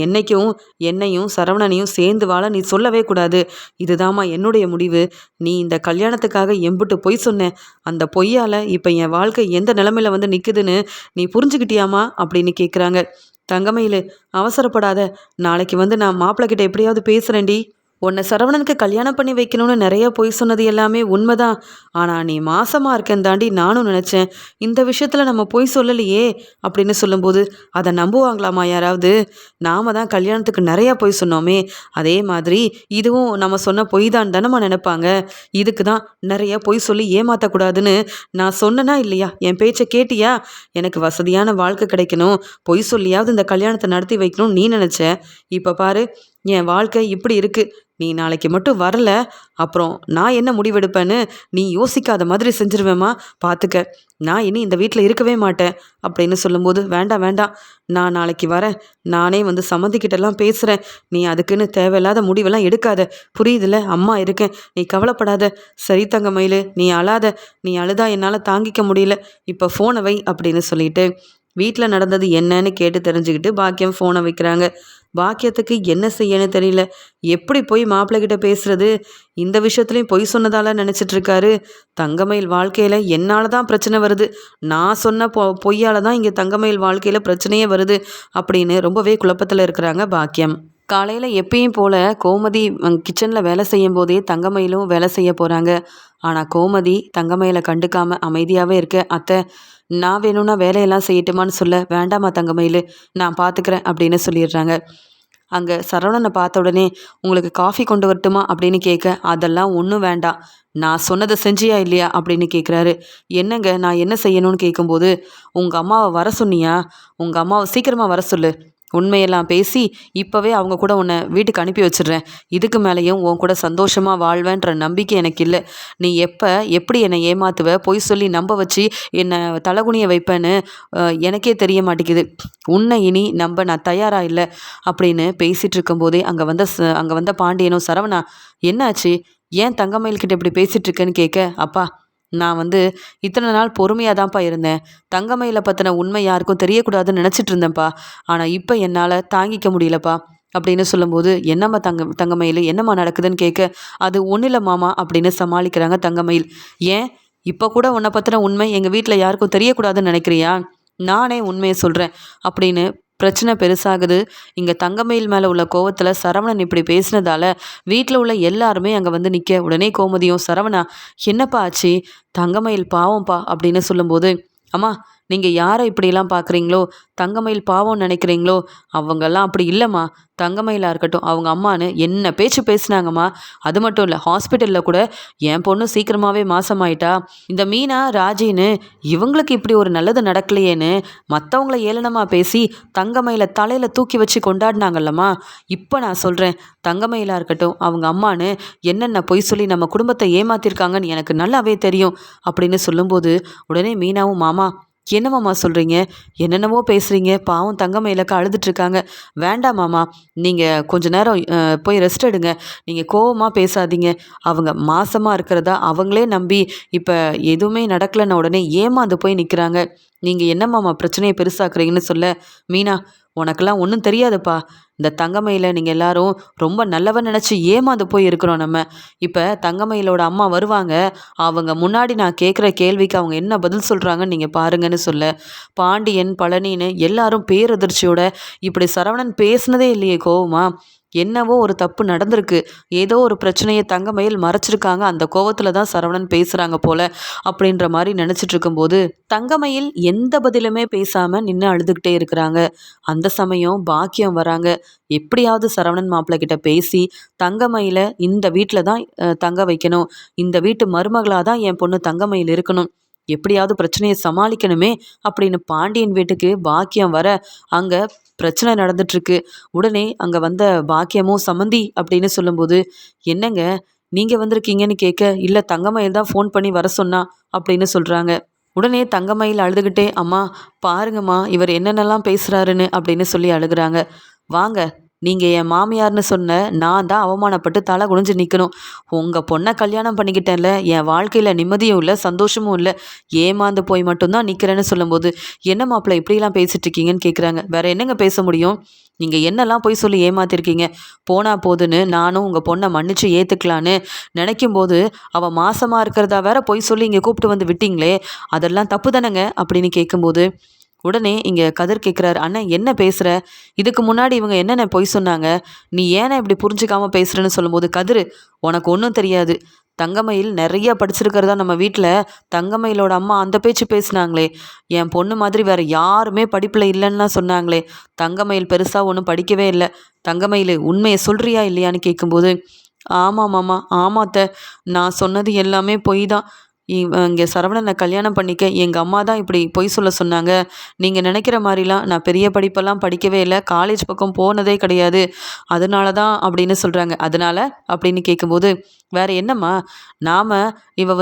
என்னையும் சரவணனையும் சேர்ந்து வாழ நீ சொல்லவே கூடாது. இதுதாம்மா என்னுடைய முடிவு. நீ இந்த கல்யாணத்துக்காக எம்புட்டு பொய் சொன்ன. அந்த பொய்யால் இப்போ என் வாழ்க்கை எந்த நிலமையில வந்து நிற்குதுன்னு நீ புரிஞ்சுக்கிட்டியாமா அப்படின்னு கேட்குறாங்க. தங்கமயிலு அவசரப்படாத. நாளைக்கு வந்து நான் மாப்பிள்ளை கிட்ட எப்படியாவது பேசுகிறேன்டி. உன்னை சரவணனுக்கு கல்யாணம் பண்ணி வைக்கணும்னு நிறைய பொய் சொன்னது எல்லாமே உண்மைதான். ஆனால் நீ மாசமாக இருக்கேன் தாண்டி நானும் நினச்சேன். இந்த விஷயத்தில் நம்ம பொய் சொல்லலையே அப்படின்னு சொல்லும்போது அதை நம்புவாங்களாமா யாராவது? நாம தான் கல்யாணத்துக்கு நிறையா பொய் சொன்னோமே, அதே மாதிரி இதுவும் நம்ம சொன்ன பொய் தான் தானம்மா நினைப்பாங்க. இதுக்கு தான் நிறைய பொய் சொல்லி ஏமாற்றக்கூடாதுன்னு நான் சொன்னனா இல்லையா? என் பேச்சை கேட்டியா? எனக்கு வசதியான வாழ்க்கை கிடைக்கணும், பொய் சொல்லியாவது இந்த கல்யாணத்தை நடத்தி வைக்கணும்னு நீ நினச்ச. இப்போ பாரு என் வாழ்க்கை இப்படி இருக்குது. நீ நாளைக்கு மட்டும் வரல, அப்புறம் நான் என்ன முடிவெடுப்பேன்னு நீ யோசிக்காத மாதிரி செஞ்சிருவேம்மா. பார்த்துக்க. நான் இனி இந்த வீட்டில் இருக்கவே மாட்டேன் அப்படின்னு சொல்லும்போது, வேண்டாம் வேண்டாம், நான் நாளைக்கு வரேன். நானே வந்து சம்மந்திக்கிட்டெல்லாம் பேசுகிறேன். நீ அதுக்குன்னு தேவையில்லாத முடிவெல்லாம் எடுக்காத. புரியுதுல? அம்மா இருக்கேன், நீ கவலைப்படாத. சரி தங்கமயிலு, நீ அழாத. நீ அழுதா என்னால் தாங்கிக்க முடியல. இப்போ ஃபோனை வை அப்படின்னு சொல்லிட்டு வீட்டில் நடந்தது என்னன்னு கேட்டு தெரிஞ்சுக்கிட்டு பாக்கியம் ஃபோனை வைக்கிறாங்க. பாக்கியத்துக்கு என்ன செய்யன்னு தெரியல. எப்படி போய் மாப்பிள்ளைகிட்ட பேசுறது? இந்த விஷயத்துலையும் பொய் சொன்னதால நினச்சிட்டு இருக்காரு. தங்கமயில் வாழ்க்கையில் என்னால் தான் பிரச்சனை வருது, நான் சொன்ன பொய்யால் தான் இங்கே தங்கமயில் வாழ்க்கையில் பிரச்சனையே வருது அப்படின்னு ரொம்பவே குழப்பத்தில் இருக்கிறாங்க பாக்கியம். காலையில் எப்பயும் போல் கோமதி கிச்சனில் வேலை செய்யும் போதே தங்கமயிலும் வேலை செய்ய போகிறாங்க. ஆனால் கோமதி தங்கமயிலை கண்டுக்காமல் அமைதியாகவே இருக்க. அத்தை நான் வேணும்னா வேலையெல்லாம் செய்யட்டுமான்னு சொல்ல, வேண்டாமா தங்கமயில், நான் பார்த்துக்கிறேன் அப்படின்னு சொல்லிடுறாங்க. அங்கே சரவணனை பார்த்த உடனே உங்களுக்கு காஃபி கொண்டு வரட்டுமா அப்படின்னு கேட்க, அதெல்லாம் ஒன்றும் வேண்டாம், நான் சொன்னதை செஞ்சியா இல்லையா அப்படின்னு கேட்குறாரு. என்னங்க நான் என்ன செய்யணும்னு கேட்கும்போது, உங்கள் அம்மாவை வர சொன்னியா? உங்கள் அம்மாவை சீக்கிரமாக வர சொல்லு. உண்மையெல்லாம் பேசி இப்போவே அவங்க கூட உன்னை வீட்டுக்கு அனுப்பி வச்சிடுறேன். இதுக்கு மேலேயும் உன் கூட சந்தோஷமாக வாழ்வேன்ற நம்பிக்கை எனக்கு இல்லை. நீ எப்போ எப்படி என்னை ஏமாத்துவ, பொய் சொல்லி நம்ப வச்சு என்னை தலகுனிய வைப்பேன்னு எனக்கே தெரிய மாட்டேங்குது. உன்னை இனி நம்ப நான் தயாரா இல்லை அப்படின்னு பேசிகிட்டு இருக்கும்போதே அங்கே வந்த பாண்டியனும், சரவணா என்னாச்சு, ஏன் தங்கமயில்கிட்ட இப்படி பேசிகிட்டு இருக்கேன்னு கேட்க, அப்பா நான் இத்தனை நாள் பொறுமையாக தான்ப்பா இருந்தேன். தங்கமயிலை பற்றின உண்மை யாருக்கும் தெரியக்கூடாதுன்னு நினச்சிட்டு இருந்தேன்ப்பா. ஆனால் இப்போ என்னால் தாங்கிக்க முடியலப்பா அப்படின்னு சொல்லும்போது, என்னம்மா தங்கமயில் என்னம்மா நடக்குதுன்னு கேட்க, அது ஒன்றும் இல்லை மாமா அப்படின்னு சமாளிக்கிறாங்க தங்கமயில். ஏன் இப்போ கூட உன்னை பற்றின உண்மை எங்கள் வீட்டில் யாருக்கும் தெரியக்கூடாதுன்னு நினைக்கிறியா? நானே உண்மையை சொல்கிறேன் அப்படின்னு பிரச்சனை பெருசாகுது. இங்கே தங்கமயில் மேலே உள்ள கோவத்தில் சரவணன் இப்படி பேசினதால வீட்டில் உள்ள எல்லாருமே அங்கே நிற்க, உடனே கோமதியும், சரவணா என்னப்பா ஆச்சு, தங்கமயில் பாவம்ப்பா அப்படின்னு சொல்லும்போது, அம்மா நீங்கள் யாரை இப்படிலாம் பார்க்குறீங்களோ, தங்கமயில் பாவம்னு நினைக்கிறீங்களோ, அவங்கெல்லாம் அப்படி இல்லைம்மா. தங்கமயிலாக இருக்கட்டும் அவங்க அம்மான்னு என்ன பேச்சு பேசுனாங்கம்மா. அது மட்டும் இல்லை, ஹாஸ்பிட்டலில் கூட என் பொண்ணு சீக்கிரமாகவே மாசமாயிட்டா, இந்த மீனா ராஜின்னு இவங்களுக்கு இப்படி ஒரு நல்லது நடக்கலையேன்னு மற்றவங்கள ஏளனமாக பேசி தங்கமயிலை தலையில் தூக்கி வச்சு கொண்டாடினாங்கல்லம்மா. இப்போ நான் சொல்கிறேன், தங்கமயிலாக இருக்கட்டும் அவங்க அம்மான்னு என்னென்ன பொய் சொல்லி நம்ம குடும்பத்தை ஏமாத்திருக்காங்கன்னு எனக்கு நல்லாவே தெரியும் அப்படின்னு சொல்லும்போது, உடனே மீனாவும், மாமா என்னம்மாம்மா சொல்கிறீங்க, என்னென்னவோ பேசுகிறீங்க, பாவம் தங்கமயிலக்கா அழுதுட்ருக்காங்க, வேண்டாம் மாமா, நீங்கள் கொஞ்ச நேரம் போய் ரெஸ்ட் எடுங்க, நீங்கள் கோவமாக பேசாதீங்க, அவங்க மாசமாக இருக்கிறதா அவங்களே நம்பி இப்போ எதுவுமே நடக்கலைன்ன உடனே ஏமாந்து போய் நிற்கிறாங்க, நீங்கள் என்னம்மாம்மா பிரச்சனையை பெருசாக்குறீங்கன்னு சொல்ல, மீனா உனக்கெல்லாம் ஒன்றும் தெரியாதுப்பா, இந்த தங்கமயிலை நீங்கள் எல்லாரும் ரொம்ப நல்லவன் நினச்சி ஏமாந்து போய் இருக்கிறோம் நம்ம. இப்போ தங்கமயிலோட அம்மா வருவாங்க, அவங்க முன்னாடி நான் கேட்குற கேள்விக்கு அவங்க என்ன பதில் சொல்கிறாங்கன்னு நீங்கள் பாருங்கன்னு சொல்ல, பாண்டியன் பழனின்னு எல்லாரும் பேரதிர்ச்சியோட, இப்படி சரவணன் பேசுனதே இல்லையே கோவமா, என்னவோ ஒரு தப்பு நடந்திருக்கு, ஏதோ ஒரு பிரச்சனையை தங்கமயில் மறைச்சிருக்காங்க, அந்த கோவத்தில் தான் சரவணன் பேசுகிறாங்க போல அப்படின்ற மாதிரி நினச்சிட்டு இருக்கும்போது, தங்கமயில் எந்த பதிலுமே பேசாமல் நின்று அழுதுகிட்டே இருக்கிறாங்க. அந்த சமயம் பாக்கியம் வராங்க. எப்படியாவது சரவணன் மாப்பிள்ளை கிட்ட பேசி தங்கமயிலை இந்த வீட்டில் தான் தங்க வைக்கணும், இந்த வீட்டு மருமகளாக தான் என் பொண்ணு தங்கமயில் இருக்கணும், எப்படியாவது பிரச்சனையை சமாளிக்கணுமே அப்படின்னு பாண்டியன் வீட்டுக்கு பாக்கியம் வர அங்கே பிரச்சனை நடந்துட்டுருக்கு. உடனே அங்கே வந்த பாக்கியமும், சம்மந்தி அப்படின்னு சொல்லும்போது, என்னங்க நீங்கள் வந்திருக்கீங்கன்னு கேட்க, இல்லை தங்கமயில் தான் ஃபோன் பண்ணி வர சொன்னா அப்படின்னு சொல்கிறாங்க. உடனே தங்கமயில் அழுதுகிட்டே, அம்மா பாருங்கம்மா இவர் என்னென்னலாம் பேசுகிறாருன்னு அப்படின்னு சொல்லி அழுகிறாங்க. வாங்க, நீங்கள் என் மாமியார்னு சொன்ன நான் தான் அவமானப்பட்டு தலை குனிஞ்சு நிற்கணும். உங்கள் பொண்ணை கல்யாணம் பண்ணிக்கிட்டேன்ல, என் வாழ்க்கையில் நிம்மதியும் இல்லை சந்தோஷமும் இல்லை, ஏமாந்து போய் மட்டும்தான் நிற்கிறேன்னு சொல்லும்போது, என்ன மாப்பிள்ளை இப்படிலாம் பேசிகிட்டு இருக்கீங்கன்னு கேட்குறாங்க. வேறு என்னங்க பேச முடியும், நீங்கள் என்னெல்லாம் போய் சொல்லி ஏமாத்திருக்கீங்க, போனா போதுன்னு நானும் உங்கள் பொண்ணை மன்னிச்சு ஏற்றுக்கலான்னு நினைக்கும்போது அவள் மாசமாக இருக்கிறதா வேற பொய் சொல்லி இங்கே கூப்பிட்டு வந்து விட்டீங்களே, அதெல்லாம் தப்பு தானேங்க அப்படின்னு கேட்கும்போது, உடனே இங்கே கதிர் கேட்குறாரு, அண்ணன் என்ன பேசுகிற, இதுக்கு முன்னாடி இவங்க என்னென்ன பொய் சொன்னாங்க, நீ ஏன்னா இப்படி புரிஞ்சுக்காமல் பேசுகிறேன்னு சொல்லும்போது, கதிர் உனக்கு ஒன்றும் தெரியாது, தங்கமயில் நிறைய படிச்சிருக்கிறதா நம்ம வீட்டில் தங்கமயிலோட அம்மா அந்த பேச்சு பேசுனாங்களே, என் பொண்ணு மாதிரி வேறு யாருமே படிப்பில் இல்லைன்னா சொன்னாங்களே, தங்கமயில் பெருசாக ஒன்றும் படிக்கவே இல்லை, தங்கமயில் உண்மையை சொல்கிறியா இல்லையான்னு கேட்கும்போது, ஆமாம் மாமா, ஆமாத்த, நான் சொன்னது எல்லாமே பொய் தான், இங்கே சரவணனை கல்யாணம் பண்ணிக்க எங்கள் அம்மா தான் இப்படி பொய் சொல்ல சொன்னாங்க, நீங்கள் நினைக்கிற மாதிரிலாம் நான் பெரிய படிப்பெல்லாம் படிக்கவே இல்லை, காலேஜ் பக்கம் போனதே கிடையாது, அதனால தான் அப்படின்னு சொல்கிறாங்க. அதனால் அப்படின்னு கேட்கும்போது, வேறு என்னம்மா, நாம் இவ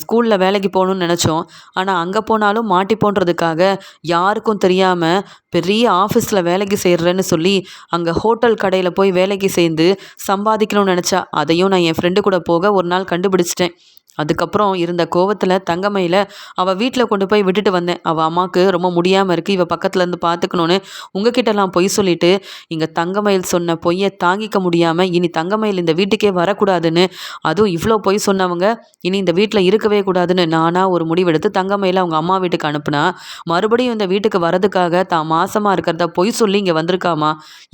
ஸ்கூலில் வேலைக்கு போகணுன்னு நினச்சோம், ஆனால் அங்கே போனாலும் மாட்டிப்போன்றதுக்காக யாருக்கும் தெரியாமல் பெரிய ஆஃபீஸில் வேலைக்கு சேர்றேன்னு சொல்லி அங்கே ஹோட்டல் கடையில் போய் வேலைக்கு சேர்ந்து சம்பாதிக்கணும்னு நினச்சா, அதையும் நான் என் ஃப்ரெண்டு கூட போக ஒரு நாள் கண்டுபிடிச்சிட்டேன். அதுக்கப்புறம் இருந்த கோவத்தில் தங்கமயில அவள் வீட்டில் கொண்டு போய் விட்டுட்டு வந்தேன், அவள் அம்மாவுக்கு ரொம்ப முடியாமல் இருக்குது, இவள் பக்கத்தில் இருந்து பார்த்துக்கணுன்னு உங்ககிட்டலாம் பொய் சொல்லிவிட்டு இங்கே தங்கமயில் சொன்ன பொய்யை தாங்கிக்க முடியாமல் இனி தங்கமயில் இந்த வீட்டுக்கே வரக்கூடாதுன்னு, அதுவும் இவ்வளோ பொய் சொன்னவங்க இனி இந்த வீட்டில் இருக்கவே கூடாதுன்னு நானாக ஒரு முடிவெடுத்து தங்கமயில அவங்க அம்மா வீட்டுக்கு அனுப்புனா, மறுபடியும் இந்த வீட்டுக்கு வரதுக்காக தான் மாசமாக இருக்கிறதா பொய் சொல்லி இங்கே வந்திருக்காமா,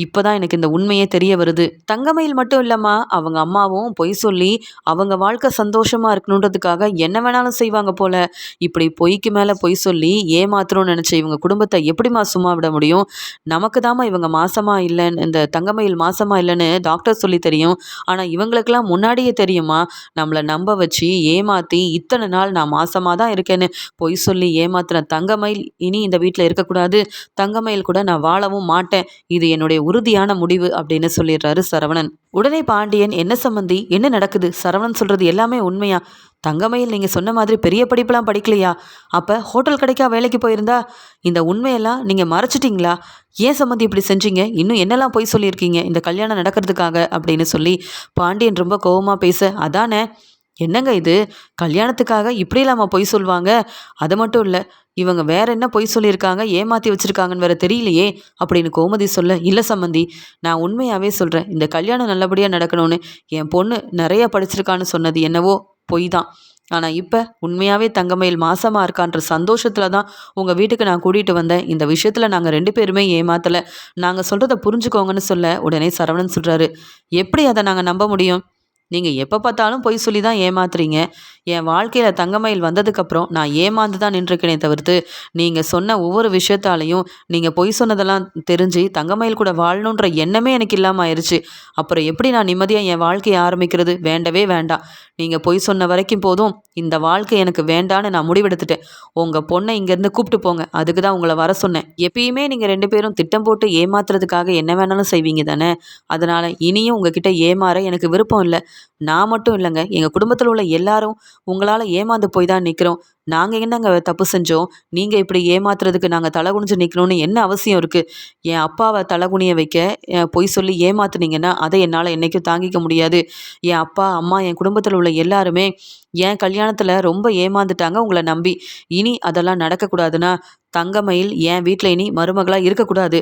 இப்போ தான் எனக்கு இந்த உண்மையே தெரிய வருது. தங்கமயில் மட்டும் இல்லைம்மா, அவங்க அம்மாவும் பொய் சொல்லி அவங்க வாழ்க்கை சந்தோஷமாக இருக்கணும் சம்பாதிக்கணுன்றதுக்காக என்ன வேணாலும் செய்வாங்க போல. இப்படி பொய்க்கு மேல பொய் சொல்லி ஏமாத்தணும்னு நினைச்ச இவங்க குடும்பத்தை எப்படிம்மா சும்மா விட முடியும்? நமக்கு தாம்மா இவங்க மாசமா இல்லைன்னு, இந்த தங்கமயில் மாசமா இல்லைன்னு டாக்டர் சொல்லி தெரியும். ஆனா இவங்களுக்கெல்லாம் முன்னாடியே தெரியுமா? நம்மள நம்ப வச்சு ஏமாத்தி இத்தனை நாள் நான் மாசமா தான் இருக்கேன்னு பொய் சொல்லி ஏமாத்துன தங்கமயில் இனி இந்த வீட்ல இருக்கக்கூடாது. தங்கமயில் கூட நான் வாழவும் மாட்டேன். இது என்னுடைய உறுதியான முடிவு அப்படின்னு சொல்லிடுறாரு சரவணன். உடனே பாண்டியன், என்ன சம்மந்தி, என்ன நடக்குது? சரவணன் சொல்றது எல்லாமே உண்மையா? தங்கமயில் நீங்க சொன்ன மாதிரி பெரிய படிப்பெல்லாம் படிக்கலையா? அப்ப ஹோட்டல் கடைக்கா வேலைக்கு போயிருந்தா? இந்த உண்மையெல்லாம் நீங்க மறைச்சிட்டீங்களா? ஏன் சம்மந்தி இப்படி செஞ்சீங்க? இன்னும் என்னெல்லாம் பொய் சொல்லியிருக்கீங்க இந்த கல்யாணம் நடக்கிறதுக்காக அப்படின்னு சொல்லி பாண்டியன் ரொம்ப கோவமா பேச, அதானே, என்னங்க இது, கல்யாணத்துக்காக இப்படிலாமா பொய் சொல்லுவாங்க? அது மட்டும் இல்லை, இவங்க வேற என்ன பொய் சொல்லியிருக்காங்க, ஏமாற்றி வச்சிருக்காங்கன்னு வேற தெரியலையே அப்படின்னு கோமதி சொல்ல, இல்லை சம்மந்தி, நான் உண்மையாகவே சொல்கிறேன், இந்த கல்யாணம் நல்லபடியாக நடக்கணும்னு என் பொண்ணு நிறைய படிச்சிருக்கான்னு சொன்னது என்னவோ பொய் தான். ஆனால் இப்போ உண்மையாகவே தங்கமயில் மாசமாக இருக்கான்ற சந்தோஷத்தில் தான் உங்கள் வீட்டுக்கு நான் கூட்டிகிட்டு வந்தேன். இந்த விஷயத்தில் நாங்கள் 2 பேருமே ஏமாத்தலை. நாங்கள் சொல்கிறத புரிஞ்சுக்கோங்கன்னு சொல்ல உடனே சரவணன் சொல்கிறாரு, எப்படி அதை நாங்கள் நம்ப முடியும்? நீங்கள் எப்போ பார்த்தாலும் பொய் சொல்லி தான் ஏமாத்துறீங்க. என் வாழ்க்கையில் தங்கமயில் வந்ததுக்கப்புறம் நான் ஏமாந்து தான் நின்றுருக்கேனே தவிர்த்து, நீங்கள் சொன்ன ஒவ்வொரு விஷயத்தாலையும் நீங்கள் பொய் சொன்னதெல்லாம் தெரிஞ்சு தங்கமயில் கூட வாழணுன்ற எண்ணமே எனக்கு இல்லாமல் ஆயிடுச்சு. அப்புறம் எப்படி நான் நிம்மதியாக என் வாழ்க்கையை ஆரம்பிக்கிறது? வேண்டவே வேண்டாம். நீங்கள் பொய் சொன்ன வரைக்கும் போதும். இந்த வாழ்க்கை எனக்கு வேண்டான்னு நான் முடிவெடுத்துட்டேன். உங்கள் பொண்ணை இங்கேருந்து கூப்பிட்டு போங்க. அதுக்கு தான் உங்களை வர சொன்னேன். எப்பயுமே நீங்கள் 2 பேரும் திட்டம் போட்டு ஏமாத்துறதுக்காக என்ன வேணாலும் செய்வீங்க தானே? அதனால் இனியும் உங்ககிட்ட ஏமாற எனக்கு விருப்பம் இல்லை. நான் மட்டும் இல்லைங்க, எங்கள் குடும்பத்தில் உள்ள எல்லாரும் உங்களால் ஏமாந்து போய் தான் நிற்கிறோம். நாங்கள் என்னங்க தப்பு செஞ்சோம்? நீங்கள் இப்படி ஏமாத்துறதுக்கு நாங்கள் தலை குனிஞ்சு நிற்கணும்னு என்ன அவசியம் இருக்குது? என் அப்பாவை தலை குனிய வைக்க பொய் சொல்லி ஏமாத்துனீங்கன்னா அதை என்னால் என்றைக்கும் தாங்கிக்க முடியாது. என் அப்பா அம்மா என் குடும்பத்தில் உள்ள எல்லாருமே என் கல்யாணத்தில் ரொம்ப ஏமாந்துட்டாங்க உங்களை நம்பி. இனி அதெல்லாம் நடக்கக்கூடாதுன்னா தங்கமயில் என் வீட்டில் இனி மருமகளாக இருக்கக்கூடாது.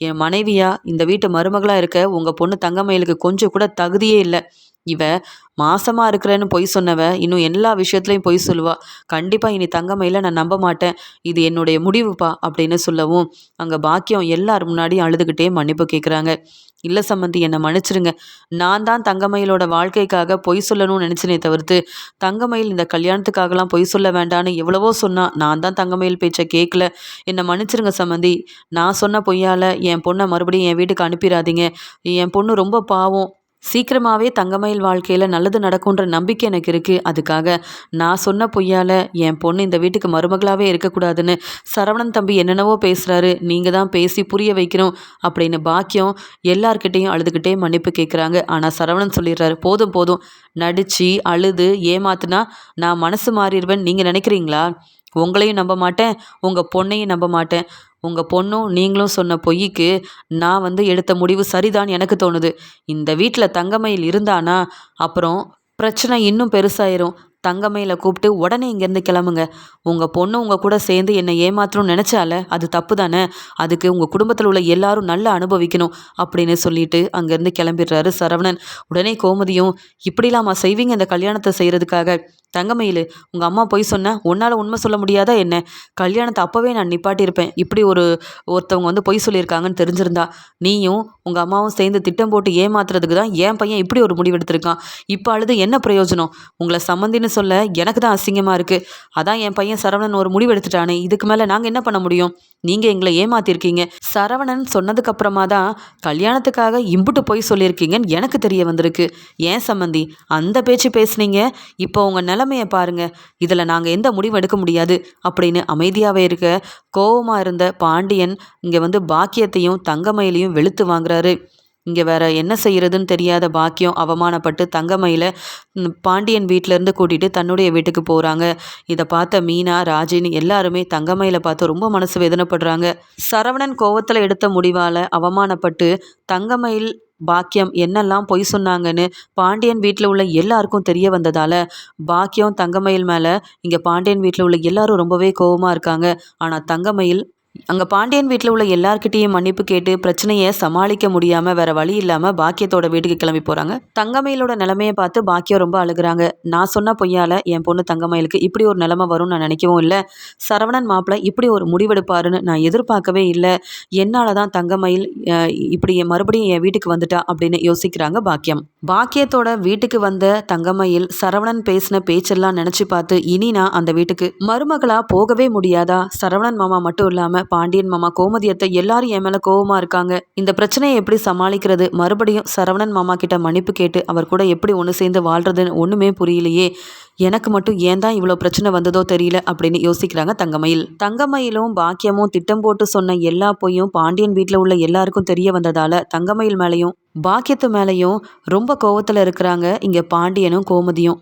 என் மனைவியா இந்த வீட்டு மருமகளாக இருக்க உங்கள் பொண்ணு தங்கமயிலுக்கு கொஞ்சம் கூட தகுதியே இல்லை. இவ மாசமா இருக்கிறேன்னு பொய் சொன்னவ இன்னும் எல்லா விஷயத்துலையும் பொய் சொல்லுவா. கண்டிப்பா இனி தங்கமயில நான் நம்ப மாட்டேன். இது என்னுடைய முடிவுப்பா அப்படின்னு சொல்லவும் அங்க பாக்கியம் எல்லார் முன்னாடியும் அழுதுகிட்டே மன்னிப்பு கேட்குறாங்க. இல்ல சம்மந்தி, என்னை மன்னிச்சிருங்க. நான் தான் தங்கமயிலோட வாழ்க்கைக்காக பொய் சொல்லணும்னு நினைச்சனே தவிர்த்து தங்கமயில் இந்த கல்யாணத்துக்காகலாம் பொய் சொல்ல வேண்டான்னு எவ்வளவோ சொன்னா. நான் தான் தங்கமயில் பேச்சை கேட்கல. என்னை மன்னிச்சிருங்க சம்மந்தி. நான் சொன்ன பொய்யால என் பொண்ணை மறுபடியும் என் வீட்டுக்கு அனுப்பிடாதீங்க. என் பொண்ணு ரொம்ப பாவம். சீக்கிரமாகவே தங்கமயில் வாழ்க்கையில் நல்லது நடக்குன்ற நம்பிக்கை எனக்கு இருக்குது. அதுக்காக நான் சொன்ன பொய்யால் என் பொண்ணு இந்த வீட்டுக்கு மருமகளாகவே இருக்கக்கூடாதுன்னு சரவணன் தம்பி என்னென்னவோ பேசுகிறாரு. நீங்கள் தான் பேசி புரிய வைக்கணும் அப்படின்னு பாக்கியம் எல்லார்கிட்டேயும் அழுதுகிட்டே மன்னிப்பு கேட்குறாங்க. ஆனால் சரவணன் சொல்லிடுறாரு, போதும் போதும், நடித்து அழுது ஏமாத்துனா நான் மனசு மாறிடுவேன் நீங்கள் நினைக்கிறீங்களா? உங்களையும் நம்ப மாட்டேன், உங்கள் பொண்ணையும் நம்ப மாட்டேன். உங்கள் பொண்ணும் நீங்களும் சொன்ன பொய்க்கு நான் எடுத்த முடிவு சரிதான் எனக்கு தோணுது. இந்த வீட்டில் தங்கமயில் இருந்தானா அப்புறம் பிரச்சனை இன்னும் பெருசாயிரும். தங்கமயில கூப்பிட்டு உடனே இங்கேருந்து கிளம்புங்க. உங்கள் பொண்ணு உங்கள் கூட சேர்ந்து என்னை ஏமாற்றணும்னு நினச்சால அது தப்பு தானே. அதுக்கு உங்கள் குடும்பத்தில் உள்ள எல்லாரும் நல்லா அனுபவிக்கணும் அப்படின்னு சொல்லிட்டு அங்கேருந்து கிளம்பிடுறாரு சரவணன். உடனே கோமதியும், இப்படிலாமா செய்வீங்க இந்த கல்யாணத்தை செய்கிறதுக்காக? தங்கமயில், உங்கள் அம்மா பொய் சொன்ன உன்னால் உண்மை சொல்ல முடியாதா என்ன? கல்யாணத்தை அப்போவே நான் நிப்பாட்டியிருப்பேன். இப்படி ஒருத்தவங்க பொய் சொல்லியிருக்காங்கன்னு தெரிஞ்சிருந்தா. நீயும் உங்கள் அம்மாவும் சேர்ந்து திட்டம் போட்டு ஏமாத்துறதுக்கு தான் என் பையன் இப்படி ஒரு முடிவெடுத்திருக்கான். இப்போ அழுது என்ன பிரயோஜனம்? உங்களை சம்மந்தின்னு சொல்ல எனக்கு தான் அசிங்கமாக இருக்குது. அதான் என் பையன் சரவணன் ஒரு முடிவு எடுத்துட்டானே. இதுக்கு மேலே நாங்கள் என்ன பண்ண முடியும்? நீங்கள் எங்களை ஏமாத்திருக்கீங்க. சரவணன் சொன்னதுக்கு அப்புறமா தான் கல்யாணத்துக்காக இம்புட்டு பொய் சொல்லியிருக்கீங்கன்னு எனக்கு தெரிய வந்திருக்கு. ஏன் சம்மந்தி அந்த பேச்சு பேசுனீங்க? இப்போ உங்கள் நிலைமையை பாருங்க. இதில் நாங்கள் எந்த முடிவு எடுக்க முடியாது அப்படின்னு அமைதியாகவே இருக்க கோவமாக இருந்த பாண்டியன் இங்கே பாக்கியத்தையும் தங்கமயிலையும் வெளுத்து வாங்குறாரு. இங்கே வேற என்ன செய்யறதுன்னு தெரியாத பாக்கியம் அவமானப்பட்டு தங்கமயில பாண்டியன் வீட்டிலேருந்து கூட்டிகிட்டு தன்னுடைய வீட்டுக்கு போகிறாங்க. இதை பார்த்த மீனா, ராஜினி எல்லாருமே தங்கமயில பார்த்து ரொம்ப மனசு வேதனைப்படுறாங்க. சரவணன் கோவத்தில் எடுத்த முடிவால் அவமானப்பட்டு தங்கமயில் பாக்கியம் என்னெல்லாம் பொய் சொன்னாங்கன்னு பாண்டியன் வீட்டில் உள்ள எல்லாருக்கும் தெரிய வந்ததால் பாக்கியம் தங்கமயில் மேலே இங்கே பாண்டியன் வீட்டில் உள்ள எல்லாரும் ரொம்பவே கோவமாக இருக்காங்க. ஆனால் தங்கமயில் அங்கே பாண்டியன் வீட்டில் உள்ள எல்லார்கிட்டேயும் மன்னிப்பு கேட்டு பிரச்சனையை சமாளிக்க முடியாமல் வேற வழி இல்லாமல் பாக்கியத்தோட வீட்டுக்கு கிளம்பி போகிறாங்க. தங்கமயிலோட நிலைமையை பார்த்து பாக்கியம் ரொம்ப அழுகுறாங்க. நான் சொன்ன பொய்யால் என் பொண்ணு தங்கமயிலுக்கு இப்படி ஒரு நிலைமை வரும்னு நான் நினைக்கவும் இல்லை. சரவணன் மாப்பிள்ளை இப்படி ஒரு முடிவெடுப்பாருன்னு நான் எதிர்பார்க்கவே இல்லை. என்னால் தான் தங்கமயில் இப்படி மறுபடியும் என் வீட்டுக்கு வந்துட்டா அப்படின்னு யோசிக்கிறாங்க பாக்கியம். பாக்கியத்தோட வீட்டுக்கு வந்த தங்கமயில் சரவணன் பேசின பேச்செல்லாம் நினச்சி பார்த்து இனி நான் அந்த வீட்டுக்கு மருமகளாக போகவே முடியாதா? சரவணன் மாமா மட்டும் இல்லாமல் பாண்டியன் மாமா, கோமதி அத்தை எல்லாரும் என் மேலே கோவமாக இருக்காங்க. இந்த பிரச்சனையை எப்படி சமாளிக்கிறது? மறுபடியும் சரவணன் மாமா கிட்ட மன்னிப்பு கேட்டு அவர் கூட எப்படி ஒன்று சேர்ந்து வாழ்றதுன்னு ஒன்றுமே புரியலையே. எனக்கு மட்டும் ஏன் தான் இவ்வளோ பிரச்சனை வந்ததோ தெரியல அப்படின்னு யோசிக்கிறாங்க தங்கமயில். தங்கமயிலும் பாக்கியமும் திட்டம் போட்டு சொன்ன எல்லா பொய்யும் பாண்டியன் வீட்டில் உள்ள எல்லாருக்கும் தெரிய வந்ததால தங்கமயில் மேலேயும் பாக்கியத்து மேலேயும் ரொம்ப கோவத்தில் இருக்கிறாங்க இங்கே பாண்டியனும் கோமதியும்.